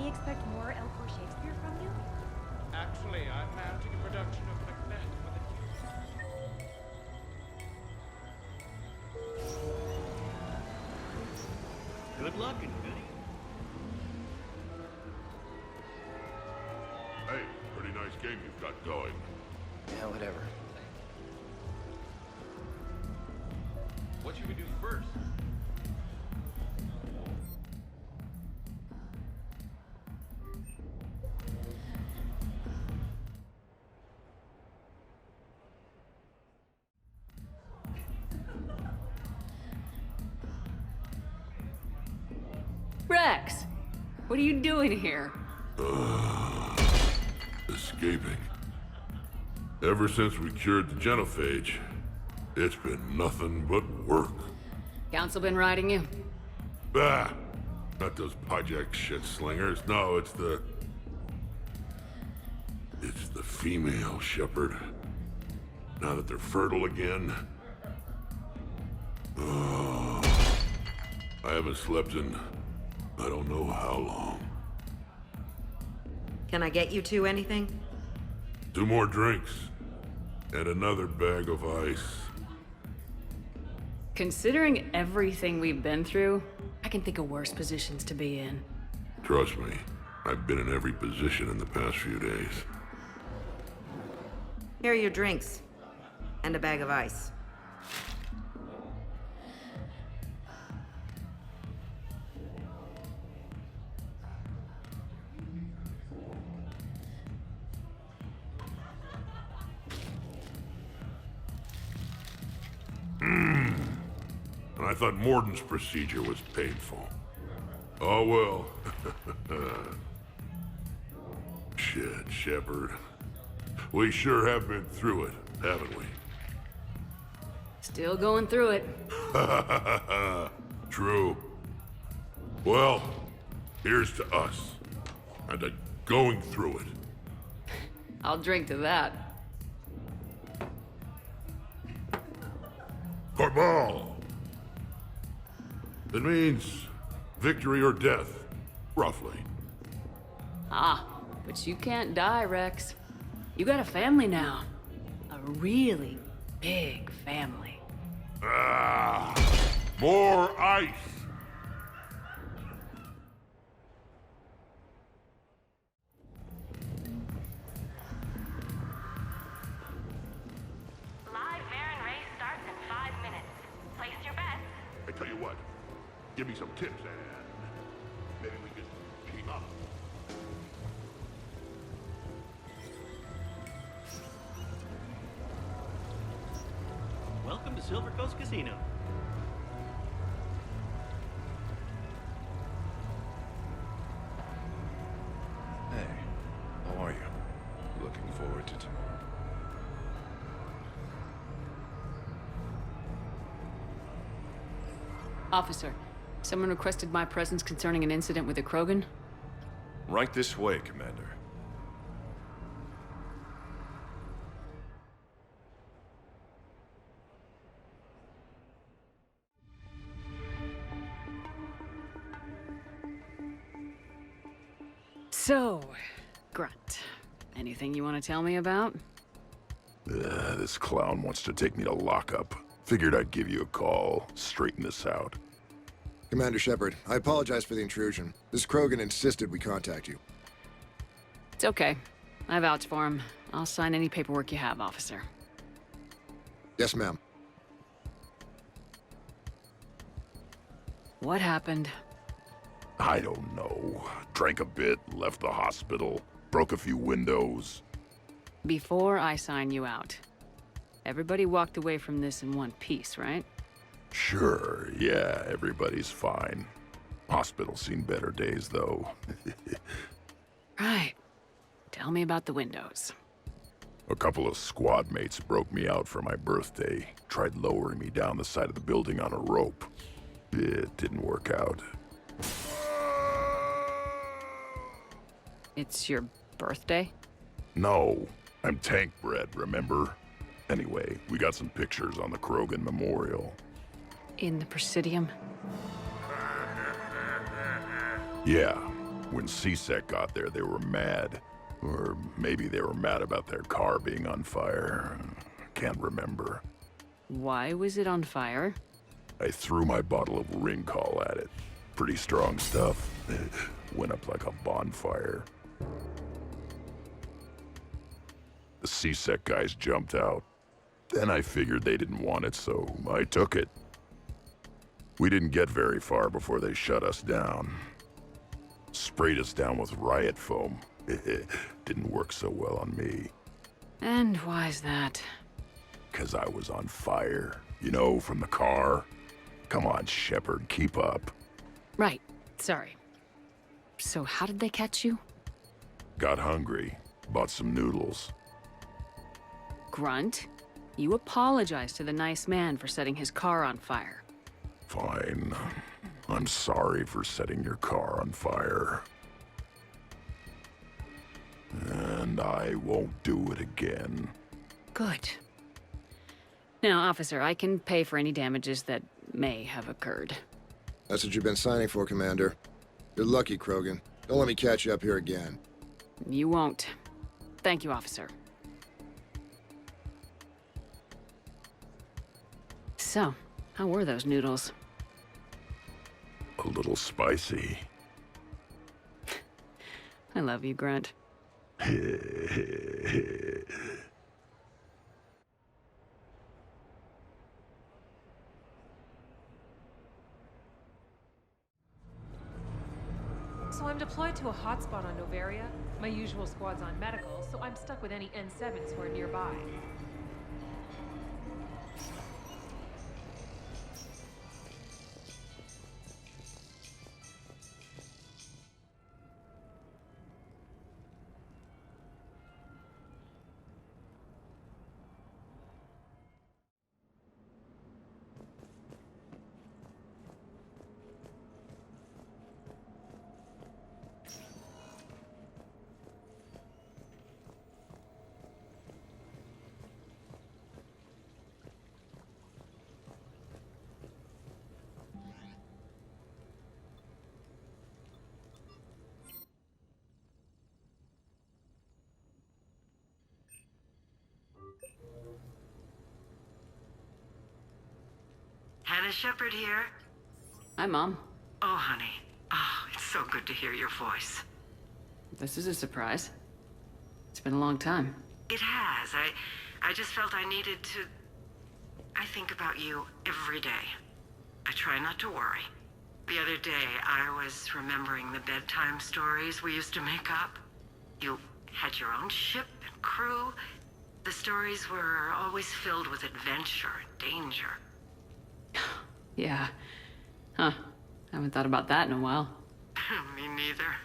we expect more L4 Shakespeare from you? Actually, I'm mounting a production of Macbeth for the Good luck and goody. Hey, pretty nice game you've got going. Yeah, whatever. What should we do first? Rex! What are you doing here? Escaping. Ever since we cured the genophage, it's been nothing but work. Council been riding you? Bah! Not those project shit slingers. No, it's the female shepherd. Now that they're fertile again. Oh, I haven't slept in I don't know how long. Can I get you two anything? 2 more drinks. And another bag of ice. Considering everything we've been through, I can think of worse positions to be in. Trust me, I've been in every position in the past few days. Here are your drinks. And a bag of ice. And I thought Morden's procedure was painful. Oh well. Shit, Shepard. We sure have been through it, haven't we? Still going through it. True. Well, here's to us. And to going through it. I'll drink to that. Cabal! It means victory or death, roughly. Ah, but you can't die, Rex. You got a family now. A really big family. Ah! More ice! Live Baron race starts in 5 minutes. Place your bets. I tell you what, give me some tips and maybe we can team up. Welcome to Silver Coast Casino. Hey, how are you? Looking forward to tomorrow. Officer, someone requested my presence concerning an incident with the Krogan. Right this way, Commander. So, Grunt, anything you want to tell me about? This clown wants to take me to lockup. Figured I'd give you a call, straighten this out. Commander Shepard, I apologize for the intrusion. This Krogan insisted we contact you. It's okay. I vouch for him. I'll sign any paperwork you have, officer. Yes, ma'am. What happened? I don't know. Drank a bit, left the hospital, broke a few windows. Before I sign you out, everybody walked away from this in one piece, right? Sure, yeah, everybody's fine. Hospital's seen better days, though. Right. Tell me about the windows. A couple of squad mates broke me out for my birthday. Tried lowering me down the side of the building on a rope. It didn't work out. It's your birthday? No, I'm tank bred, remember? Anyway, we got some pictures on the Krogan Memorial. In the Presidium? Yeah, When CSEC got there, they were mad. Or maybe they were mad about their car being on fire. Can't remember. Why was it on fire? I threw my bottle of Ringcall at it. Pretty strong stuff. Went up like a bonfire. The CSEC guys jumped out. Then I figured they didn't want it, so I took it. We didn't get very far before they shut us down. Sprayed us down with riot foam. Didn't work so well on me. And why's that? 'Cause I was on fire. You know, from the car. Come on, Shepard, keep up. Right. Sorry. So how did they catch you? Got hungry. Bought some noodles. Grunt, you apologized to the nice man for setting his car on fire. Fine. I'm sorry for setting your car on fire. And I won't do it again. Good. Now, officer, I can pay for any damages that may have occurred. That's what you've been signing for, Commander. You're lucky, Krogan. Don't let me catch you up here again. You won't. Thank you, officer. So, how were those noodles? A little spicy. I love you, Grunt. So I'm deployed to a hotspot on Noveria. My usual squad's on medical, so I'm stuck with any N7s who are nearby. Hannah Shepard here. Hi, Mom. Oh, honey. Oh, it's so good to hear your voice. This is a surprise. It's been a long time. It has. I just felt I needed to... I think about you every day. I try not to worry. The other day, I was remembering the bedtime stories we used to make up. You had your own ship and crew. The stories were always filled with adventure and danger. Yeah. Huh. Haven't thought about that in a while. Me neither.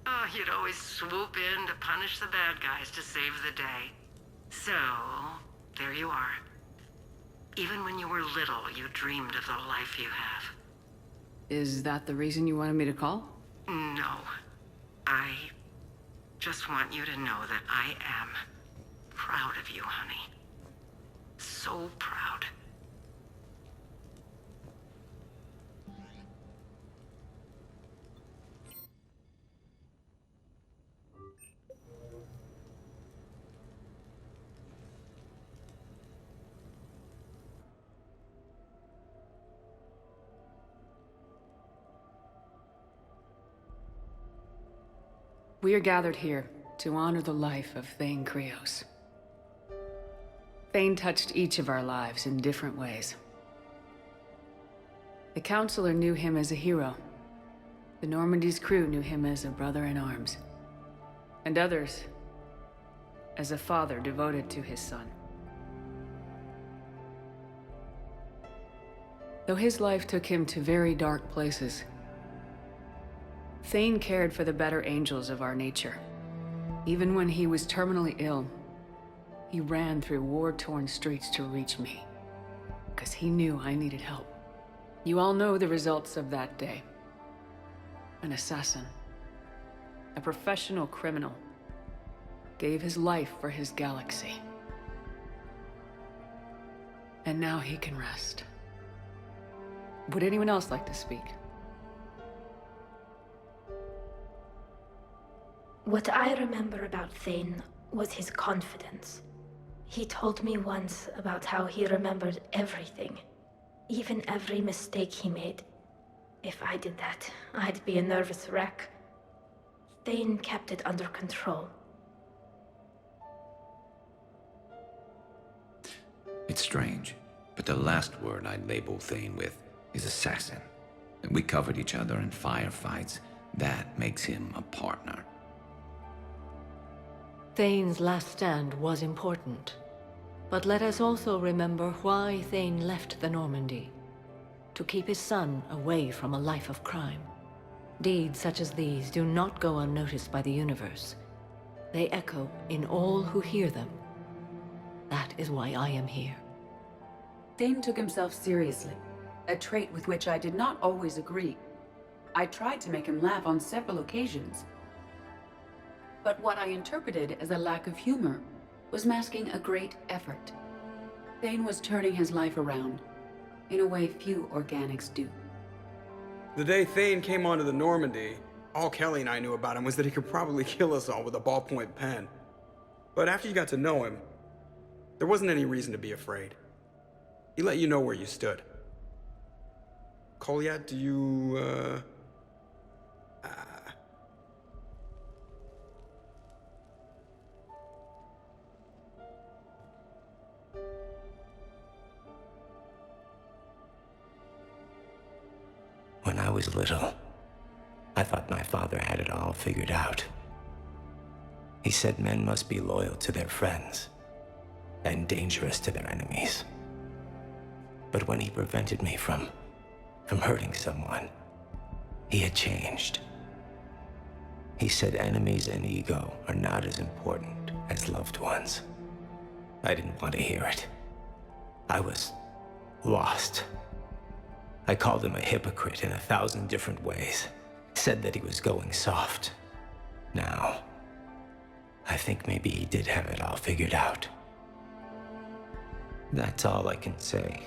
Oh, you'd always swoop in to punish the bad guys to save the day. So, there you are. Even when you were little, you dreamed of the life you have. Is that the reason you wanted me to call? No. I just want you to know that I am proud of you, honey. So proud. We are gathered here to honor the life of Thane Krios. Thane touched each of our lives in different ways. The Counselor knew him as a hero. The Normandy's crew knew him as a brother in arms. And others as a father devoted to his son. Though his life took him to very dark places, Thane cared for the better angels of our nature. Even when he was terminally ill, he ran through war-torn streets to reach me, because he knew I needed help. You all know the results of that day. An assassin, a professional criminal, gave his life for his galaxy. And now he can rest. Would anyone else like to speak? What I remember about Thane was his confidence. He told me once about how he remembered everything, even every mistake he made. If I did that, I'd be a nervous wreck. Thane kept it under control. It's strange, but the last word I'd label Thane with is assassin. And we covered each other in firefights. That makes him a partner. Thane's last stand was important. But let us also remember why Thane left the Normandy. To keep his son away from a life of crime. Deeds such as these do not go unnoticed by the universe. They echo in all who hear them. That is why I am here. Thane took himself seriously, a trait with which I did not always agree. I tried to make him laugh on several occasions. But what I interpreted as a lack of humor was masking a great effort. Thane was turning his life around, in a way few organics do. The day Thane came onto the Normandy, all Kelly and I knew about him was that he could probably kill us all with a ballpoint pen. But after you got to know him, there wasn't any reason to be afraid. He let you know where you stood. Kolyat, do you, When I was little, I thought my father had it all figured out. He said men must be loyal to their friends and dangerous to their enemies. But when he prevented me from hurting someone, he had changed. He said enemies and ego are not as important as loved ones. I didn't want to hear it. I was lost. I called him a hypocrite in 1,000 different ways. Said that he was going soft. Now, I think maybe he did have it all figured out. That's all I can say.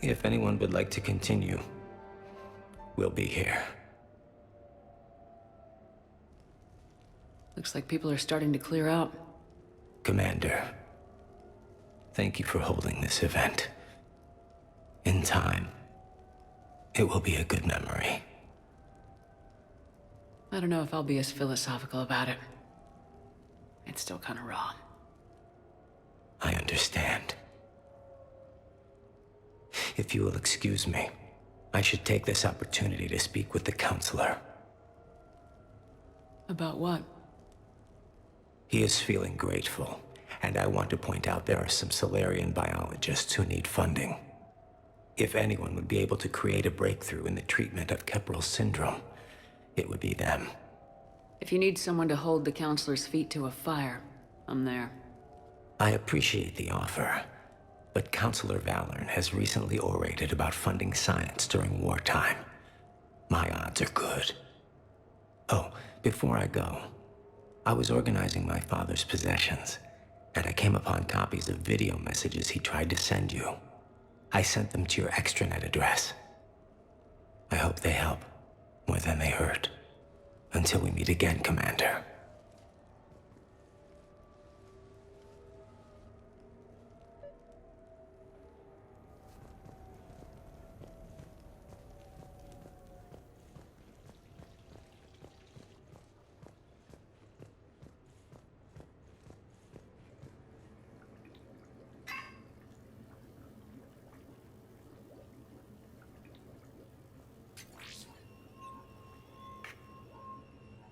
If anyone would like to continue, we'll be here. Looks like people are starting to clear out. Commander, thank you for holding this event. In time, it will be a good memory. I don't know if I'll be as philosophical about it. It's still kind of raw. I understand. If you will excuse me, I should take this opportunity to speak with the counselor. About what? He is feeling grateful, and I want to point out there are some Salarian biologists who need funding. If anyone would be able to create a breakthrough in the treatment of Kepral syndrome, it would be them. If you need someone to hold the counselor's feet to a fire, I'm there. I appreciate the offer, but Counselor Valorn has recently orated about funding science during wartime. My odds are good. Oh, before I go, I was organizing my father's possessions, and I came upon copies of video messages he tried to send you. I sent them to your extranet address. I hope they help more than they hurt. Until we meet again, Commander.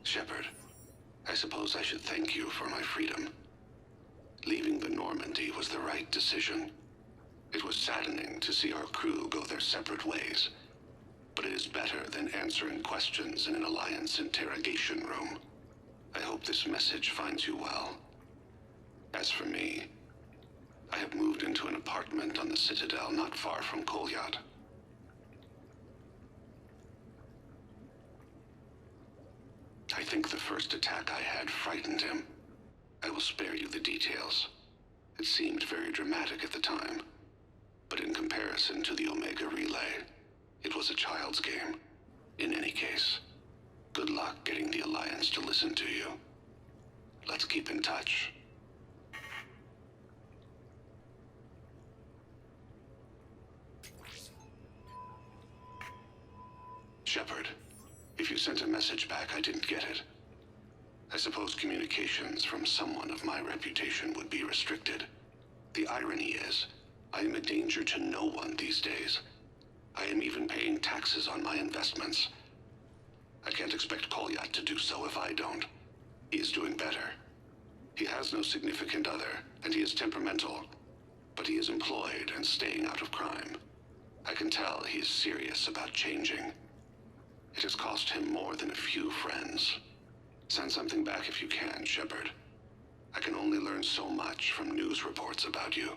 Shepard, I suppose I should thank you for my freedom. Leaving the Normandy was the right decision. It was saddening to see our crew go their separate ways, but it is better than answering questions in an Alliance interrogation room. I hope this message finds you well. As for me, I have moved into an apartment on the Citadel not far from Kolyat. I think the first attack I had frightened him. I will spare you the details. It seemed very dramatic at the time, but in comparison to the Omega Relay, it was a child's game. In any case, Good luck getting the Alliance to listen to you. Let's keep in touch. Shepard, if you sent a message back, I didn't get it. I suppose communications from someone of my reputation would be restricted. The irony is, I am a danger to no one these days. I am even paying taxes on my investments. I can't expect Kolyat to do so if I don't. He is doing better. He has no significant other, and he is temperamental. But he is employed and staying out of crime. I can tell he is serious about changing. It has cost him more than a few friends. Send something back if you can, Shepard. I can only learn so much from news reports about you.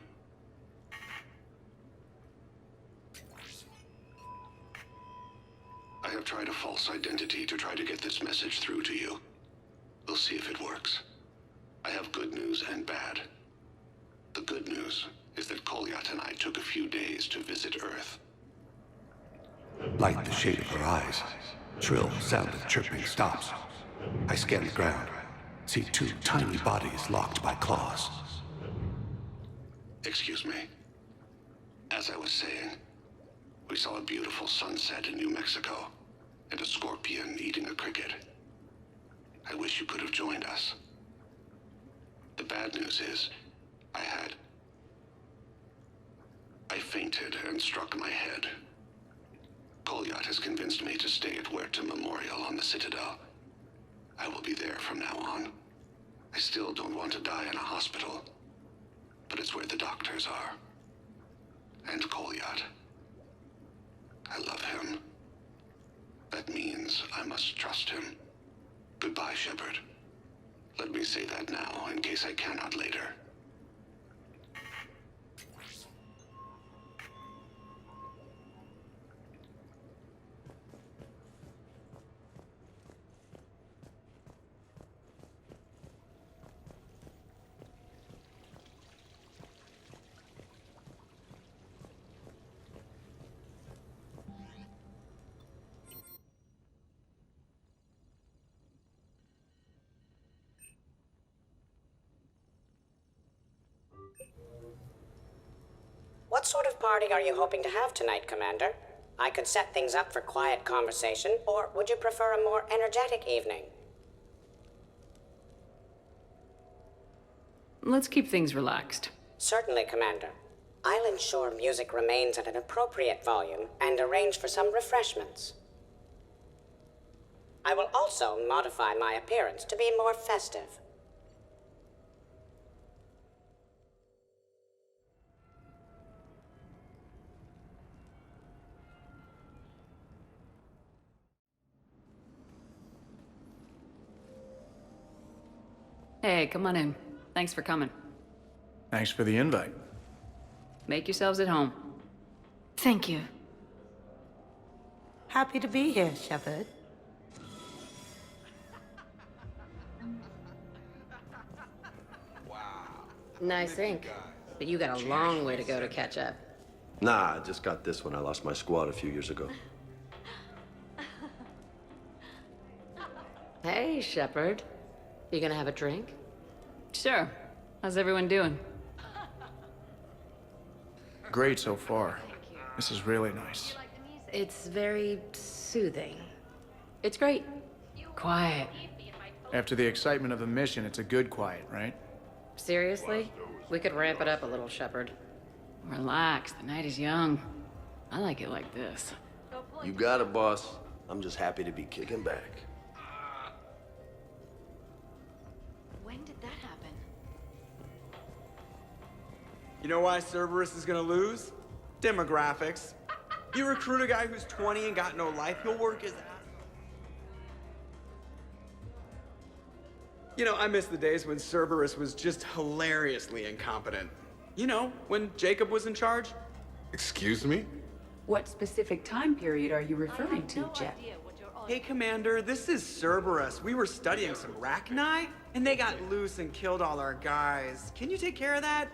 I have tried a false identity to try to get this message through to you. We'll see if it works. I have good news and bad. The good news is that Kolyat and I took a few days to visit Earth. Light the shade of her eyes. Shrill sound of chirping stops. I scan the ground. See two tiny bodies locked by claws. Excuse me. As I was saying, we saw a beautiful sunset in New Mexico, and a scorpion eating a cricket. I wish you could have joined us. The bad news is, I fainted and struck my head. Kolyat has convinced me to stay at Huerta Memorial on the Citadel. I will be there from now on. I still don't want to die in a hospital, but it's where the doctors are. And Kolyat. I love him. That means I must trust him. Goodbye, Shepard. Let me say that now, in case I cannot later. What sort of party are you hoping to have tonight, Commander? I could set things up for quiet conversation, or would you prefer a more energetic evening? Let's keep things relaxed. Certainly, Commander. I'll ensure music remains at an appropriate volume and arrange for some refreshments. I will also modify my appearance to be more festive. Hey, come on in. Thanks for coming. Thanks for the invite. Make yourselves at home. Thank you. Happy to be here, Shepard. Nice ink. But you got a long way to go to catch up. Nah, I just got this when I lost my squad a few years ago. Hey, Shepard. You gonna have a drink? Sure. How's everyone doing? Great so far. This is really nice. It's very soothing. It's great. Quiet. After the excitement of the mission, it's a good quiet, right? Seriously? We could ramp it up a little, Shepard. Relax. The night is young. I like it like this. You got it, boss. I'm just happy to be kicking back. When did that happen? You know why Cerberus is gonna lose? Demographics. You recruit a guy who's 20 and got no life, he'll work his ass. You know, I miss the days when Cerberus was just hilariously incompetent. You know, when Jacob was in charge. Excuse me? What specific time period are you referring to, Jet? Hey, Commander, this is Cerberus. We were studying some Rachni, and they got loose and killed all our guys. Can you take care of that?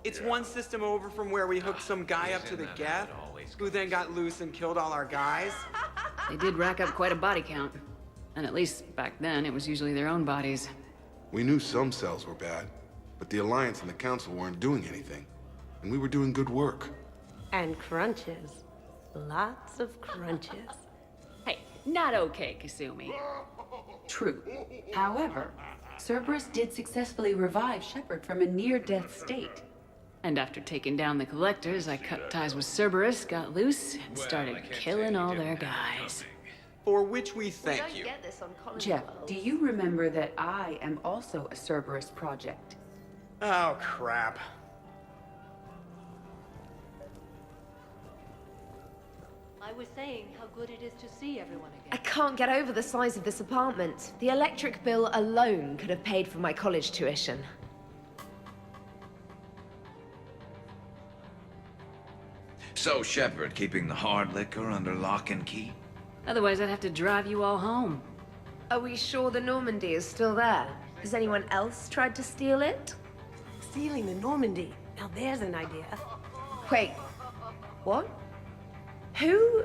It's one system over from where we hooked some guy up to the Geth, who then got loose and killed all our guys. They did rack up quite a body count. And at least back then, it was usually their own bodies. We knew some cells were bad, but the Alliance and the Council weren't doing anything. And we were doing good work. And crunches. Lots of crunches. Hey, not okay, Kasumi. True. However, Cerberus did successfully revive Shepard from a near-death state. And after taking down the Collectors, I cut ties with Cerberus, got loose, and started killing all their guys. For which we thank you. Jeff, do you remember that I am also a Cerberus project? Oh, crap. I was saying how good it is to see everyone again. I can't get over the size of this apartment. The electric bill alone could have paid for my college tuition. So, Shepard, keeping the hard liquor under lock and key? Otherwise, I'd have to drive you all home. Are we sure the Normandy is still there? Has anyone else tried to steal it? Stealing the Normandy. Now there's an idea. Wait. What? Who?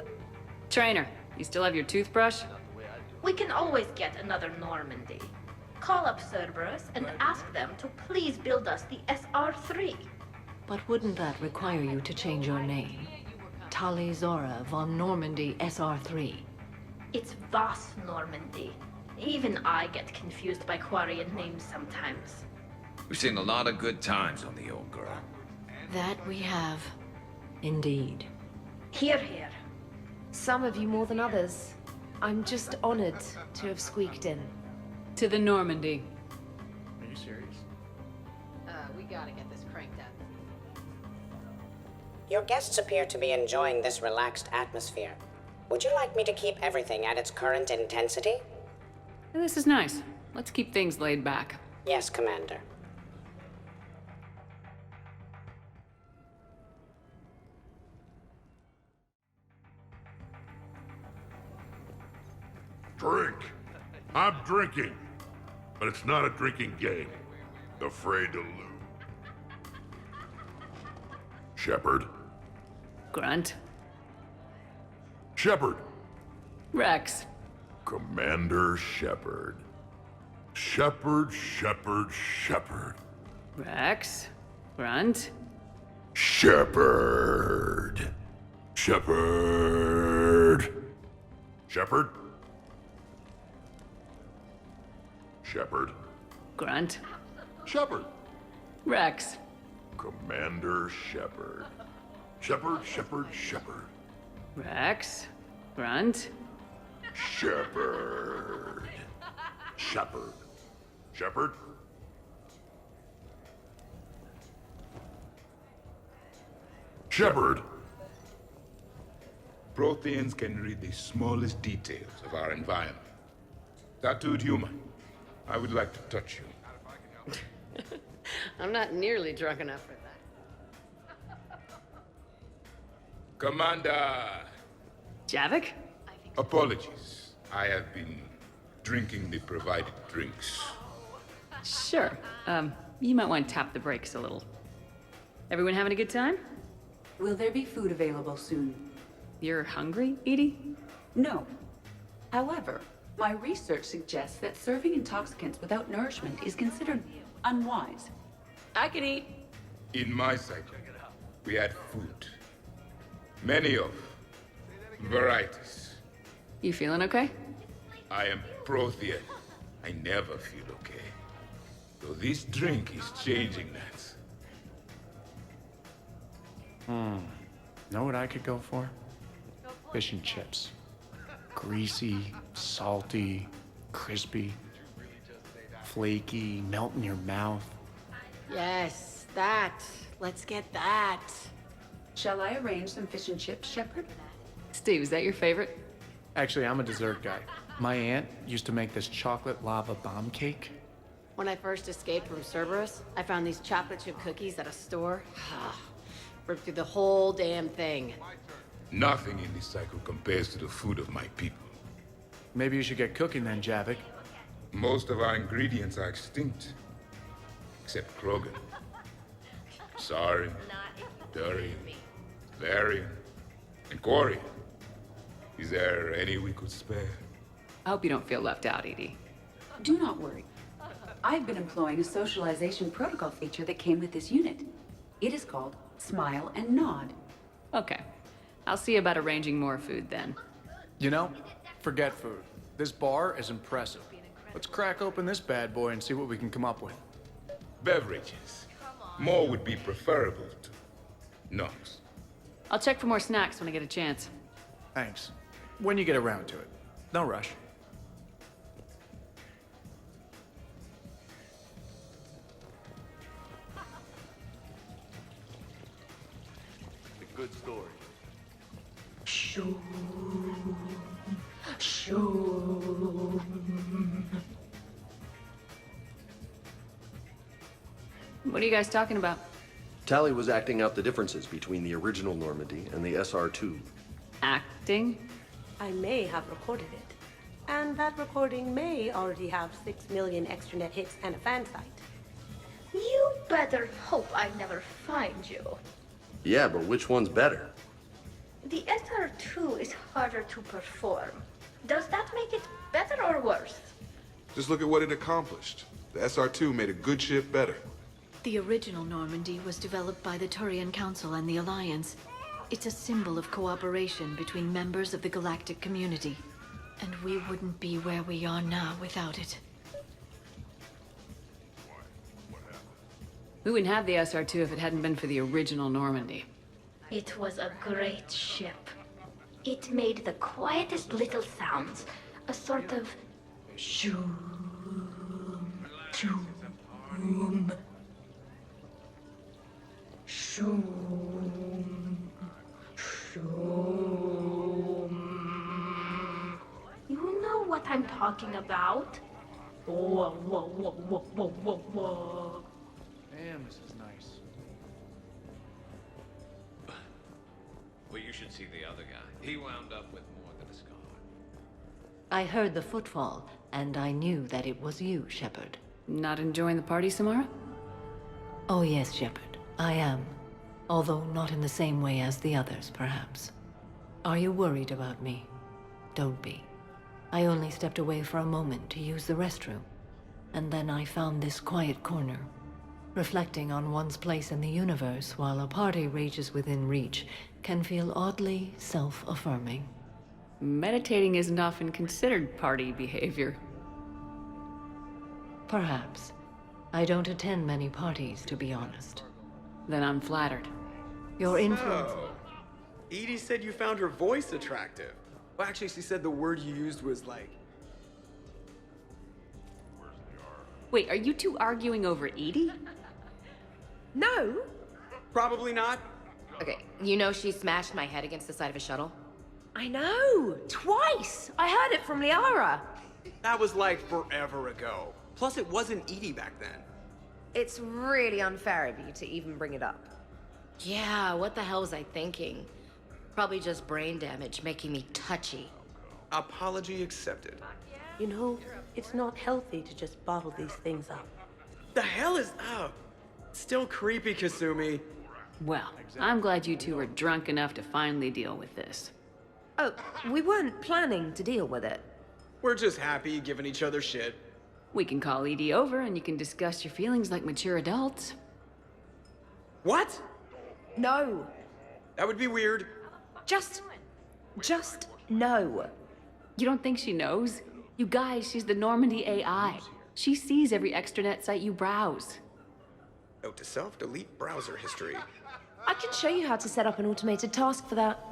Trainer, you still have your toothbrush? We can always get another Normandy. Call up Cerberus and ask them to please build us the SR3. But wouldn't that require you to change your name? Tali Zora von Normandy SR3. It's Voss Normandy. Even I get confused by Quarian names sometimes. We've seen a lot of good times on the old girl. That we have. Indeed. Here, here. Some of you more than others. I'm just honored to have squeaked in. To the Normandy. Are you serious? We gotta get this cranked up. Your guests appear to be enjoying this relaxed atmosphere. Would you like me to keep everything at its current intensity? This is nice. Let's keep things laid back. Yes, Commander. Drink. I'm drinking. But it's not a drinking game. Afraid to lose. Shepard. Grunt. Shepard. Rex. Commander Shepard. Shepard, Shepard, Shepard. Rex. Grunt. Shepard. Shepard. Shepard. Shepard. Grunt. Shepard. Rex. Commander Shepard. Shepard, Shepard, Shepard. Rex. Grunt. Shepard. Shepard. Shepard. Shepard. Protheans can read the smallest details of our environment. Tattooed human, I would like to touch you. I'm not nearly drunk enough for that. Commander! Javik? Apologies. I have been drinking the provided drinks. Sure. You might want to tap the brakes a little. Everyone having a good time? Will there be food available soon? You're hungry, Edie? No. However, my research suggests that serving intoxicants without nourishment is considered unwise. I can eat. In my cycle, we had food. Many of varieties. You feeling okay? I am Prothean. I never feel okay. So this drink is changing that. Know what I could go for? Fish and chips. Greasy, salty, crispy, flaky, melt in your mouth. Yes, that. Let's get that. Shall I arrange some fish and chips, Shepard? Steve, is that your favorite? Actually, I'm a dessert guy. My aunt used to make this chocolate lava bomb cake. When I first escaped from Cerberus, I found these chocolate chip cookies at a store. Ripped through the whole damn thing. Nothing in this cycle compares to the food of my people. Maybe you should get cooking then, Javik. Most of our ingredients are extinct. Except Krogan. Sarin, Durian, Varian, and Quarian. Is there any we could spare? I hope you don't feel left out, Edie. Do not worry. I've been employing a socialization protocol feature that came with this unit. It is called Smile and Nod. Okay. I'll see about arranging more food then. You know, forget food. This bar is impressive. Let's crack open this bad boy and see what we can come up with. Beverages. More would be preferable to Knox. I'll check for more snacks when I get a chance. Thanks. When you get around to it. No rush. A good story. Shoo. Shoo. What are you guys talking about? Tally was acting out the differences between the original Normandy and the SR2. Acting? I may have recorded it. And that recording may already have 6 million extranet hits and a fan site. You better hope I never find you. Yeah, but which one's better? The SR2 is harder to perform. Does that make it better or worse? Just look at what it accomplished. The SR2 made a good ship better. The original Normandy was developed by the Turian Council and the Alliance. It's a symbol of cooperation between members of the galactic community. And we wouldn't be where we are now without it. We wouldn't have the SR2 if it hadn't been for the original Normandy. It was a great ship. It made the quietest little sounds. A sort of shoom, shoom, shoom, shoom. You know what I'm talking about? Whoa, whoa, whoa, whoa, whoa, whoa, whoa. Damn, this is nice. Well, you should see the other guy. He wound up with more than a scar. I heard the footfall, and I knew that it was you, Shepard. Not enjoying the party, Samara? Oh yes, Shepard, I am. Although not in the same way as the others, perhaps. Are you worried about me? Don't be. I only stepped away for a moment to use the restroom. And then I found this quiet corner. Reflecting on one's place in the universe while a party rages within reach can feel oddly self-affirming. Meditating isn't often considered party behavior. Perhaps. I don't attend many parties, to be honest. Then I'm flattered. Your influence... So, Edie said you found her voice attractive. Well, actually, she said the word you used was like... Wait, are you two arguing over Edie? No. Probably not. Okay, you know she smashed my head against the side of a shuttle? I know! Twice! I heard it from Liara! That was like forever ago. Plus, it wasn't Edie back then. It's really unfair of you to even bring it up. Yeah, what the hell was I thinking? Probably just brain damage making me touchy. Apology accepted. You know, it's not healthy to just bottle these things up. The hell is up? Still creepy, Kasumi. Well, I'm glad you two were drunk enough to finally deal with this. Oh, we weren't planning to deal with it. We're just happy giving each other shit. We can call Edie over and you can discuss your feelings like mature adults. What? No. That would be weird. Just no. You don't think she knows? You guys, she's the Normandy AI. She sees every extranet site you browse. Note to self, delete browser history. I can show you how to set up an automated task for that.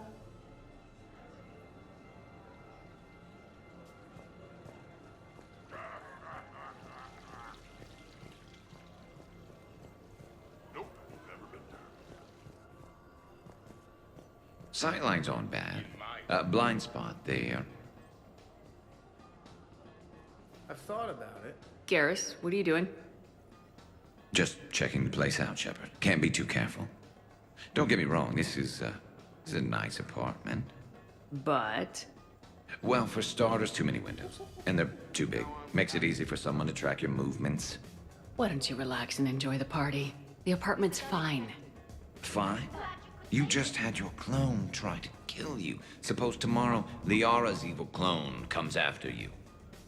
Sightlines aren't bad. Blind spot there. I've thought about it. Garrus, what are you doing? Just checking the place out, Shepard. Can't be too careful. Don't get me wrong, this is a nice apartment. But... Well, for starters, too many windows. And they're too big. Makes it easy for someone to track your movements. Why don't you relax and enjoy the party? The apartment's fine. Fine. You just had your clone try to kill you. Suppose tomorrow, Liara's evil clone comes after you.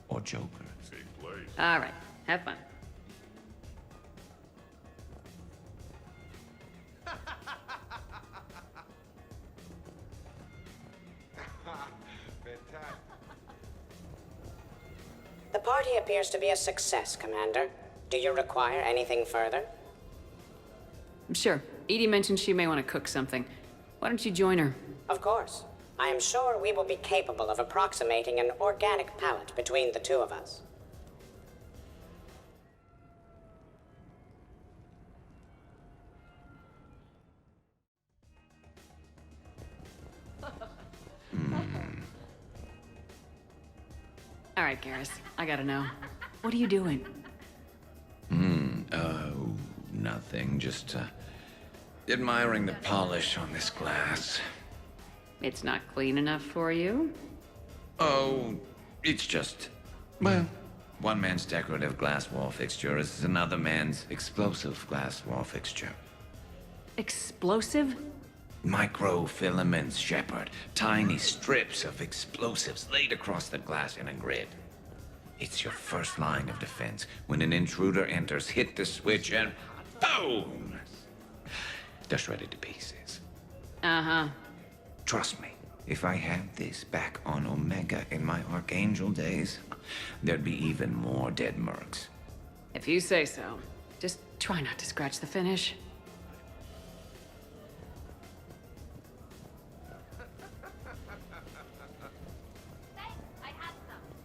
or jokers. All right, have fun. The party appears to be a success, Commander. Do you require anything further? Sure. Edie mentioned she may want to cook something. Why don't you join her? Of course. I am sure we will be capable of approximating an organic palate between the two of us. All right, Garrus. I gotta know. What are you doing? Oh, nothing. Just, admiring the polish on this glass. It's not clean enough for you? Oh, it's just... Well, one man's decorative glass wall fixture is another man's explosive glass wall fixture. Explosive? Microfilaments, Shepard. Tiny strips of explosives laid across the glass in a grid. It's your first line of defense. When an intruder enters, hit the switch and boom! They're shredded to pieces. Uh-huh. Trust me, if I had this back on Omega in my Archangel days, there'd be even more dead mercs. If you say so. Just try not to scratch the finish.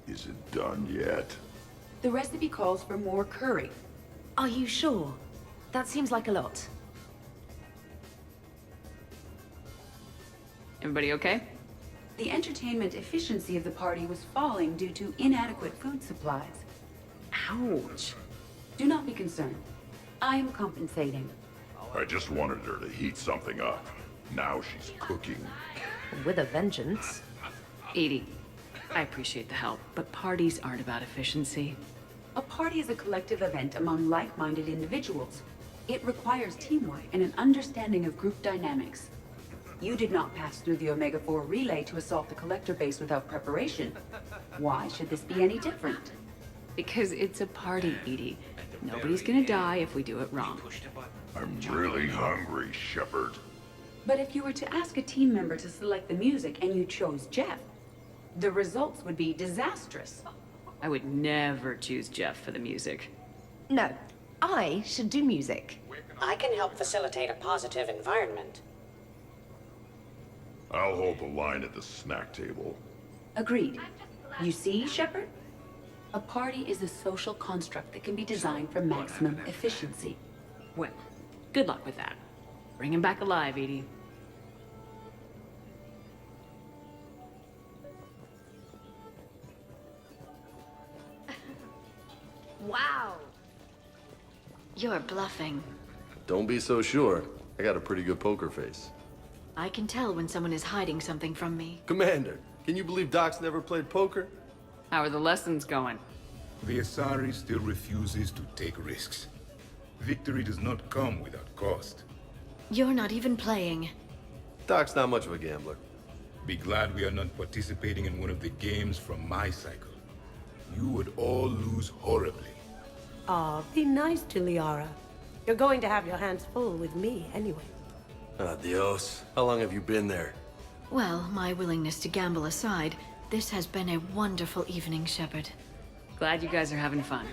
Is it done yet? The recipe calls for more curry. Are you sure? That seems like a lot. Everybody okay? The entertainment efficiency of the party was falling due to inadequate food supplies. Ouch. Do not be concerned. I am compensating. I just wanted her to heat something up. Now she's cooking. With a vengeance. Edie, I appreciate the help, but parties aren't about efficiency. A party is a collective event among like-minded individuals. It requires teamwork and an understanding of group dynamics. You did not pass through the Omega-4 relay to assault the Collector base without preparation. Why should this be any different? Because it's a party, Edie. Nobody's gonna die if we do it wrong. I'm really hungry, Shepard. But if you were to ask a team member to select the music and you chose Jeff, the results would be disastrous. I would never choose Jeff for the music. No, I should do music. I can help facilitate a positive environment. I'll hold the line at the snack table. Agreed. You see, Shepard? A party is a social construct that can be designed for maximum efficiency. Well, good luck with that. Bring him back alive, Edie. Wow. You're bluffing. Don't be so sure. I got a pretty good poker face. I can tell when someone is hiding something from me. Commander, can you believe Doc's never played poker? How are the lessons going? The Asari still refuses to take risks. Victory does not come without cost. You're not even playing. Doc's not much of a gambler. Be glad we are not participating in one of the games from my cycle. You would all lose horribly. Aw, be nice to Liara. You're going to have your hands full with me anyway. Adios. How long have you been there? Well, my willingness to gamble aside, this has been a wonderful evening, Shepard. Glad you guys are having fun.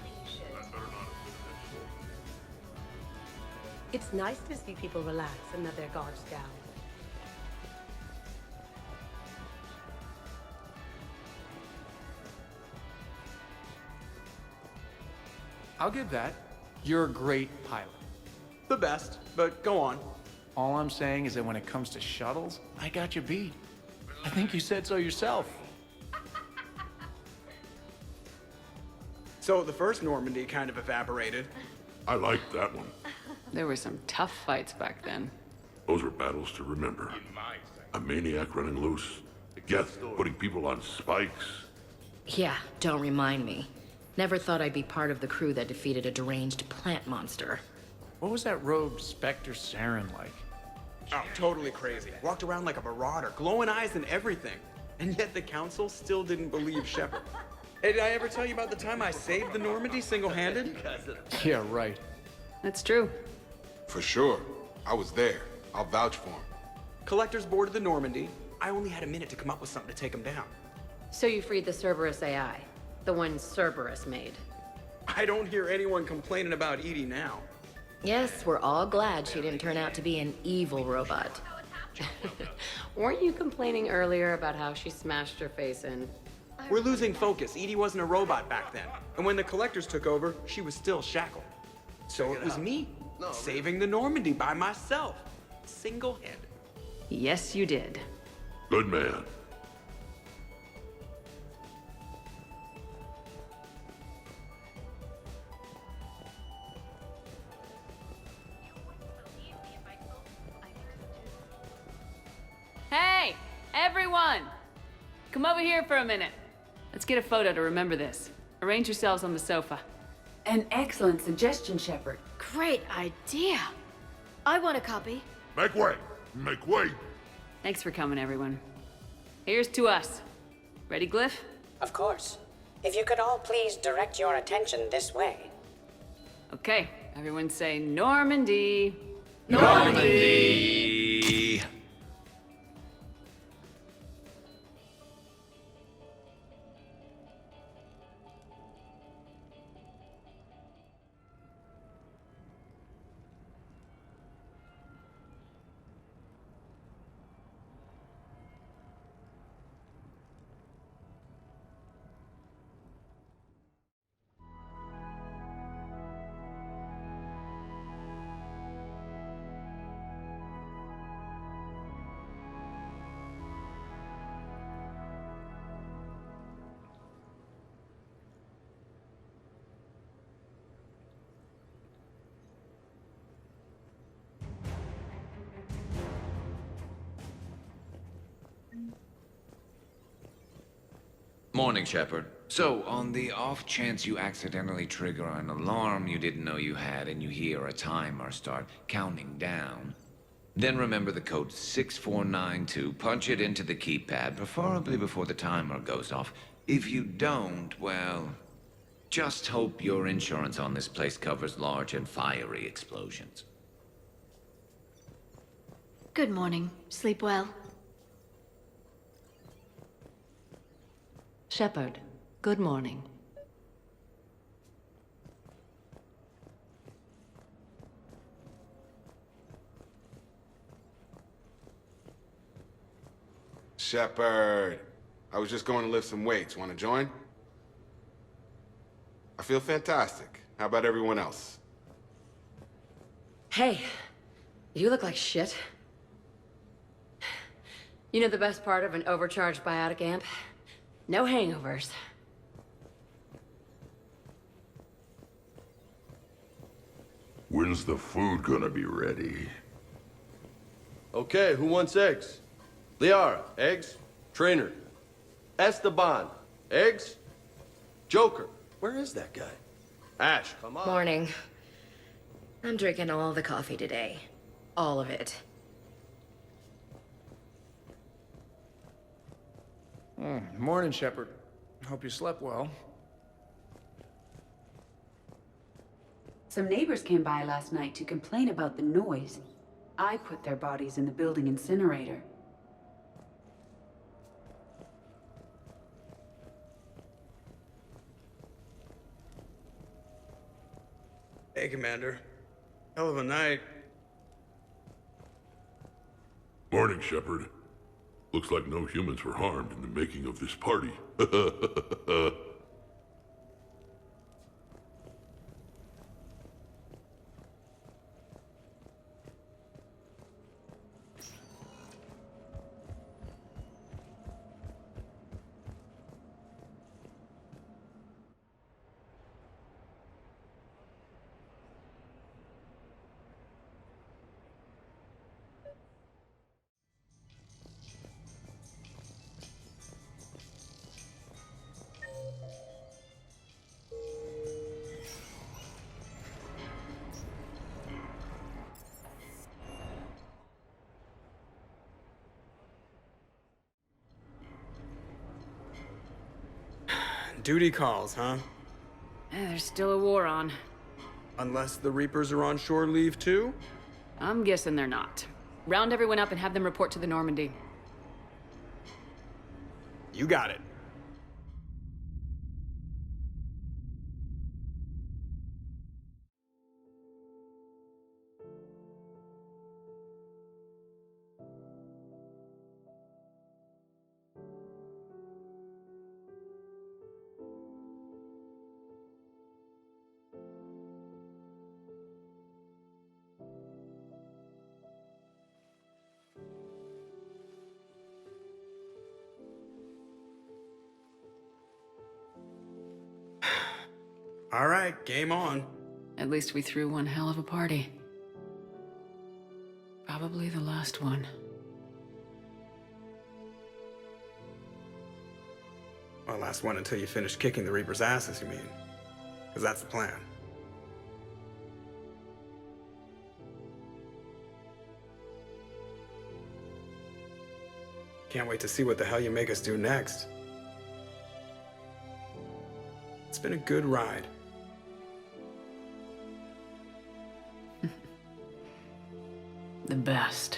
It's nice to see people relax and let their guards down. I'll give that. You're a great pilot. The best, but go on. All I'm saying is that when it comes to shuttles, I got you beat. I think you said so yourself. So the first Normandy kind of evaporated. I liked that one. There were some tough fights back then. Those were battles to remember. A maniac running loose. Geth putting people on spikes. Yeah, don't remind me. Never thought I'd be part of the crew that defeated a deranged plant monster. What was that rogue Spectre Saren like? Oh, totally crazy. Walked around like a marauder, glowing eyes and everything. And yet the council still didn't believe Shepard. Hey, did I ever tell you about the time I saved the Normandy single-handed? Yeah, right. That's true. For sure. I was there. I'll vouch for him. Collectors boarded the Normandy. I only had a minute to come up with something to take them down. So you freed the Cerberus AI, the one Cerberus made. I don't hear anyone complaining about Edie now. Yes, we're all glad she didn't turn out to be an evil robot. Weren't you complaining earlier about how she smashed her face in? We're losing focus. Edie wasn't a robot back then. And when the collectors took over, she was still shackled. So it was me, saving the Normandy by myself, single-handed. Yes, you did. Good man. Hey, everyone! Come over here for a minute. Let's get a photo to remember this. Arrange yourselves on the sofa. An excellent suggestion, Shepard. Great idea. I want a copy. Make way! Make way! Thanks for coming, everyone. Here's to us. Ready, Glyph? Of course. If you could all please direct your attention this way. Okay, everyone say Normandy. Normandy! Morning, Shepard. So, on the off chance you accidentally trigger an alarm you didn't know you had and you hear a timer start counting down, then remember the code 6492, punch it into the keypad, preferably before the timer goes off. If you don't, well, just hope your insurance on this place covers large and fiery explosions. Good morning. Sleep well. Shepard, good morning. Shepard, I was just going to lift some weights. Want to join? I feel fantastic. How about everyone else? Hey, you look like shit. You know the best part of an overcharged biotic amp? No hangovers. When's the food gonna be ready? Okay, who wants eggs? Liara, eggs? Trainer. Esteban, eggs? Joker, where is that guy? Ash, come on. Morning. I'm drinking all the coffee today. All of it. Morning, Shepard. Hope you slept well. Some neighbors came by last night to complain about the noise. I put their bodies in the building incinerator. Hey, Commander. Hell of a night. Morning, Shepard. Looks like no humans were harmed in the making of this party. Duty calls, huh? There's still a war on. Unless the Reapers are on shore leave too? I'm guessing they're not. Round everyone up and have them report to the Normandy. You got it. All right, game on. At least we threw one hell of a party. Probably the last one. Well, last one until you finish kicking the Reaper's asses, you mean? Because that's the plan. Can't wait to see what the hell you make us do next. It's been a good ride. The best.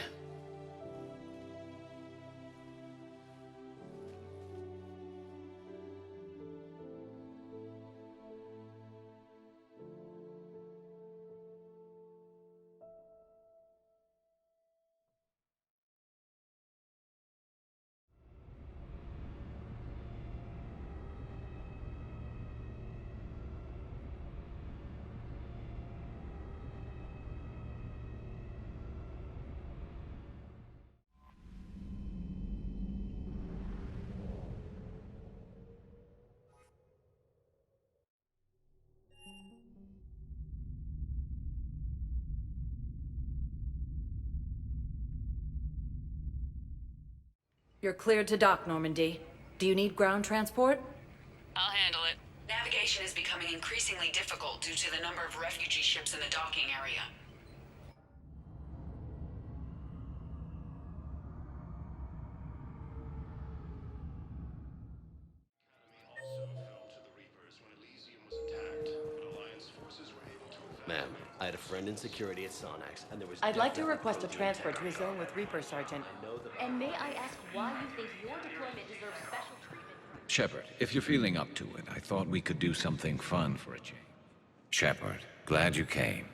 You're cleared to dock, Normandy. Do you need ground transport? I'll handle it. Navigation is becoming increasingly difficult due to the number of refugee ships in the docking area. Ma'am, I had a friend in security at Sonax, and there was... I'd like to request a transfer to a zone with Reaper, Sergeant. And may I ask why you think your deployment deserves special treatment? Shepard, if you're feeling up to it, I thought we could do something fun for a change. Shepard, glad you came.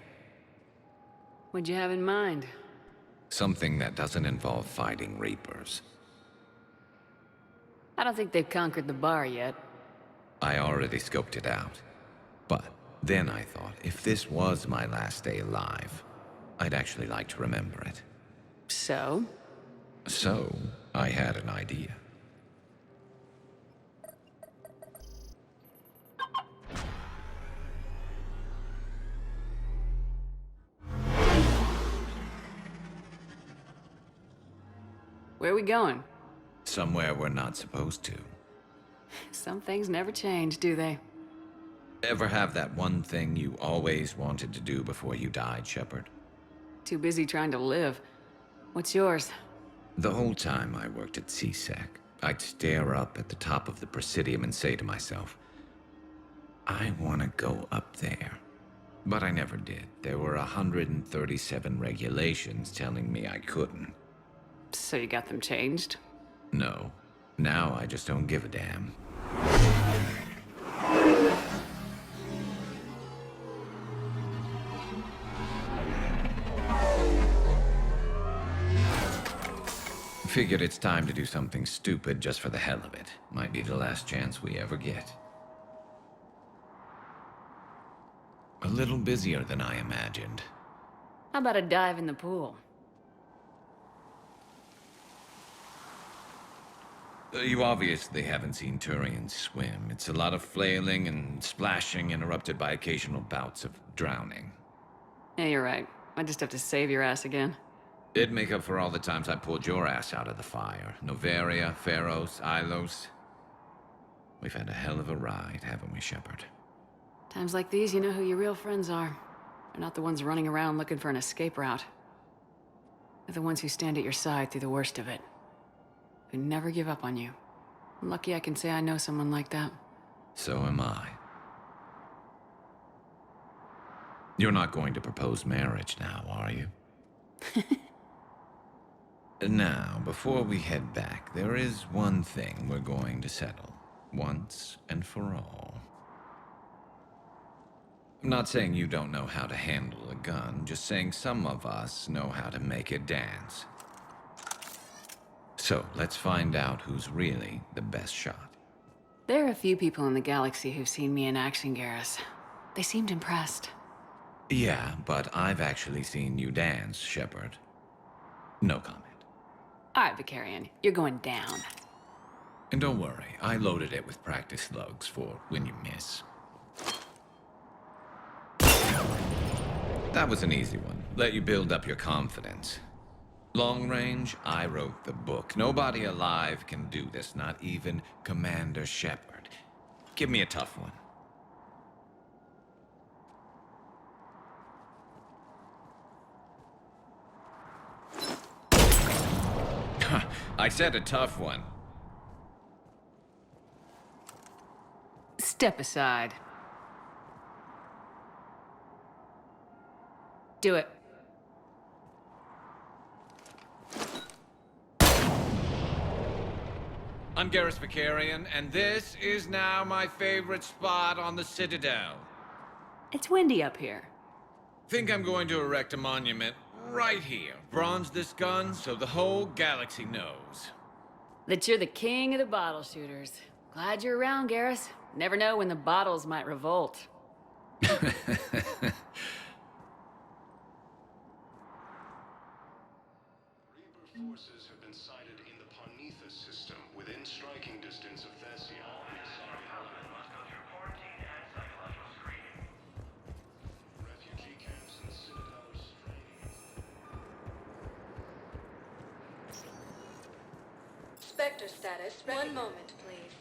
What'd you have in mind? Something that doesn't involve fighting Reapers. I don't think they've conquered the bar yet. I already scoped it out. But then I thought, if this was my last day alive, I'd actually like to remember it. So? So, I had an idea. Where are we going? Somewhere we're not supposed to. Some things never change, do they? Ever have that one thing you always wanted to do before you died, Shepard? Too busy trying to live. What's yours? The whole time I worked at CSEC, I'd stare up at the top of the Presidium and say to myself, I want to go up there. But I never did. There were 137 regulations telling me I couldn't. So you got them changed? No. Now I just don't give a damn. Figured it's time to do something stupid just for the hell of it. Might be the last chance we ever get. A little busier than I imagined. How about a dive in the pool? You obviously haven't seen Turians swim. It's a lot of flailing and splashing interrupted by occasional bouts of drowning. Yeah, you're right. I just have to save your ass again. It'd make up for all the times I pulled your ass out of the fire. Noveria, Pharos, Ilos. We've had a hell of a ride, haven't we, Shepard? Times like these, you know who your real friends are. They're not the ones running around looking for an escape route. They're the ones who stand at your side through the worst of it. Who never give up on you. I'm lucky I can say I know someone like that. So am I. You're not going to propose marriage now, are you? Now, before we head back, there is one thing we're going to settle, once and for all. I'm not saying you don't know how to handle a gun, just saying some of us know how to make it dance. So, let's find out who's really the best shot. There are a few people in the galaxy who've seen me in action, Garrus. They seemed impressed. Yeah, but I've actually seen you dance, Shepard. No comment. All right, Vicarian, you're going down. And don't worry, I loaded it with practice slugs for when you miss. That was an easy one. Let you build up your confidence. Long range, I wrote the book. Nobody alive can do this, not even Commander Shepard. Give me a tough one. I said a tough one. Step aside. Do it. I'm Garrus Vicarian, and this is now my favorite spot on the Citadel. It's windy up here. Think I'm going to erect a monument right here. Bronze this gun so the whole galaxy knows. That you're the king of the bottle shooters. Glad you're around, Garrus. Never know when the bottles might revolt. Forces have been sighted in the Parnitha system, within striking distance of Thessia. Refugee camps and Citadel are straining. Spectre status. One moment, please.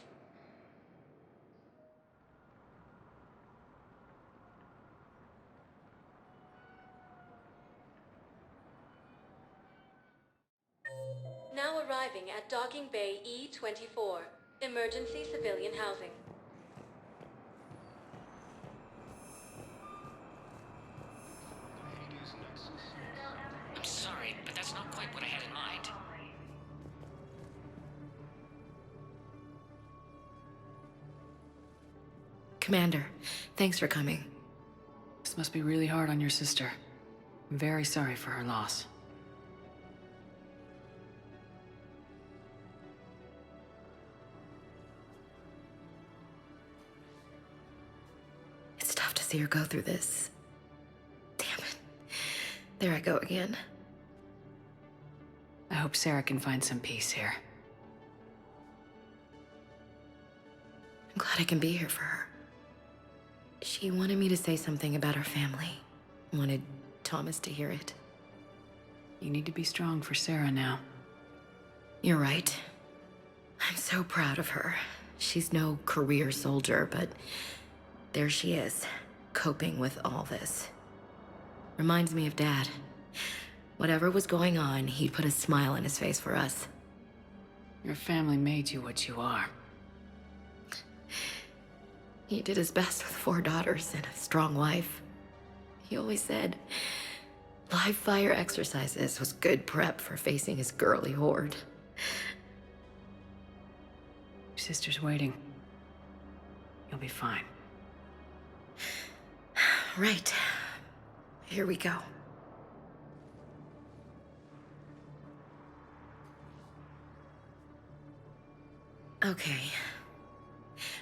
Now arriving at Docking Bay E-24. Emergency civilian housing. I'm sorry, but that's not quite what I had in mind. Commander, thanks for coming. This must be really hard on your sister. I'm very sorry for her loss. It's tough to see her go through this. Damn it. There I go again. I hope Sarah can find some peace here. I'm glad I can be here for her. She wanted me to say something about her family. Wanted Thomas to hear it. You need to be strong for Sarah now. You're right. I'm so proud of her. She's no career soldier, but there she is, coping with all this. Reminds me of Dad. Whatever was going on, he'd put a smile on his face for us. Your family made you what you are. He did his best with 4 daughters and a strong wife. He always said live fire exercises was good prep for facing his girly horde. Your sister's waiting. You'll be fine. Right. Here we go. Okay.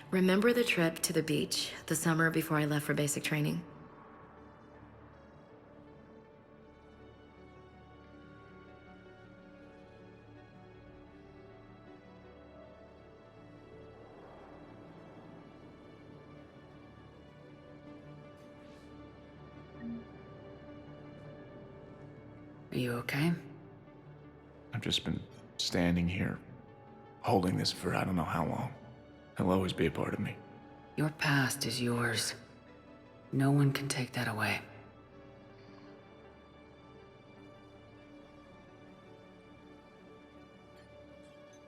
Remember the trip to the beach the summer before I left for basic training? Are you okay? I've just been standing here, holding this for I don't know how long. It'll always be a part of me. Your past is yours. No one can take that away.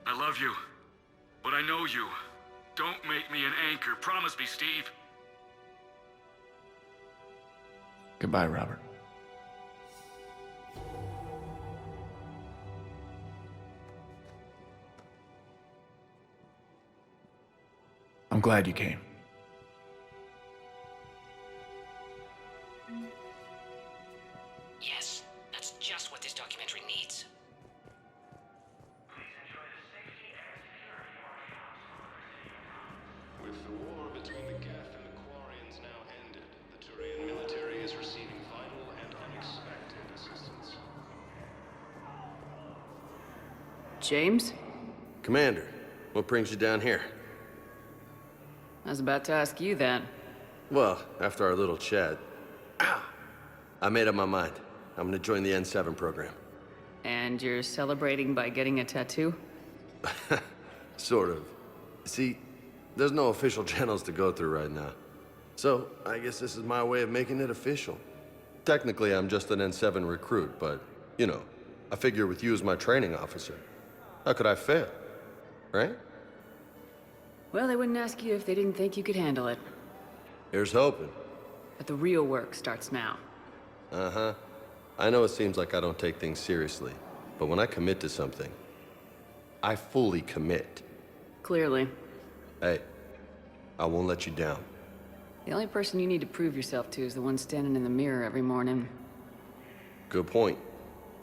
I love you, but I know you. Don't make me an anchor. Promise me, Steve. Goodbye, Robert. I'm glad you came. Yes, that's just what this documentary needs. With the war between the Geth and the Quarians now ended, the Turian military is receiving vital and unexpected assistance. James? Commander, what brings you down here? I was about to ask you that. Well, after our little chat, I made up my mind. I'm gonna join the N7 program. And you're celebrating by getting a tattoo? Sort of. See, there's no official channels to go through right now. So, I guess this is my way of making it official. Technically, I'm just an N7 recruit, but, you know, I figure with you as my training officer, how could I fail? Right? Well, they wouldn't ask you if they didn't think you could handle it. Here's hoping. But the real work starts now. Uh-huh. I know it seems like I don't take things seriously, but when I commit to something, I fully commit. Clearly. Hey, I won't let you down. The only person you need to prove yourself to is the one standing in the mirror every morning. Good point.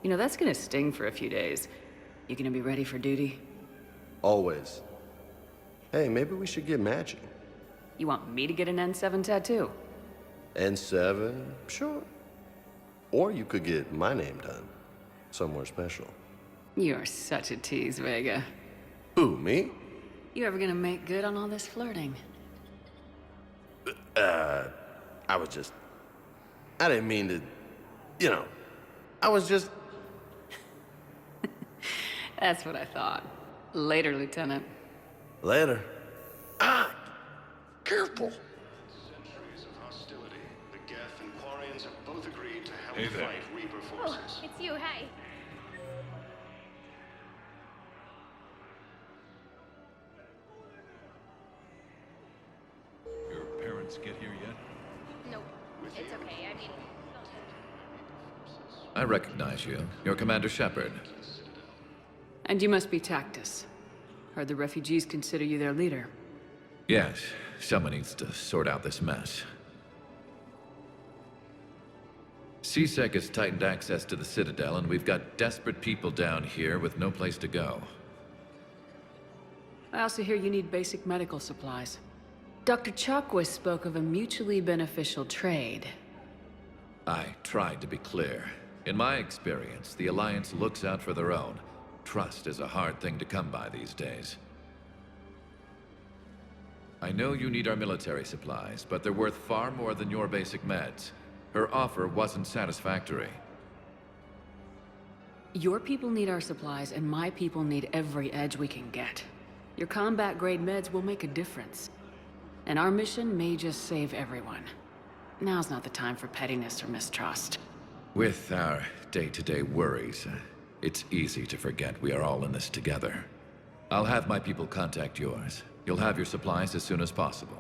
You know, that's gonna sting for a few days. You gonna be ready for duty? Always. Hey, maybe we should get matching. You want me to get an N7 tattoo? N7? Sure. Or you could get my name done. Somewhere special. You're such a tease, Vega. Who, me? You ever gonna make good on all this flirting? I was just... I didn't mean to... You know, I was just... That's what I thought. Later, Lieutenant. Later. Careful. Centuries of hostility. The Geth and Quarians have both agreed to help Hey there. fight Reaper Oh, forces. it's you, hey. Your parents get here yet? Nope. It's okay. I mean, I recognize you. You're Commander Shepard. And you must be Tactus. Heard the refugees consider you their leader. Yes, someone needs to sort out this mess. CSEC has tightened access to the Citadel, and we've got desperate people down here with no place to go. I also hear you need basic medical supplies. Dr. Chakwas spoke of a mutually beneficial trade. I tried to be clear. In my experience, the Alliance looks out for their own. Trust is a hard thing to come by these days. I know you need our military supplies, but they're worth far more than your basic meds. Her offer wasn't satisfactory. Your people need our supplies, and my people need every edge we can get. Your combat-grade meds will make a difference. And our mission may just save everyone. Now's not the time for pettiness or mistrust. With our day-to-day worries, it's easy to forget we are all in this together. I'll have my people contact yours. You'll have your supplies as soon as possible.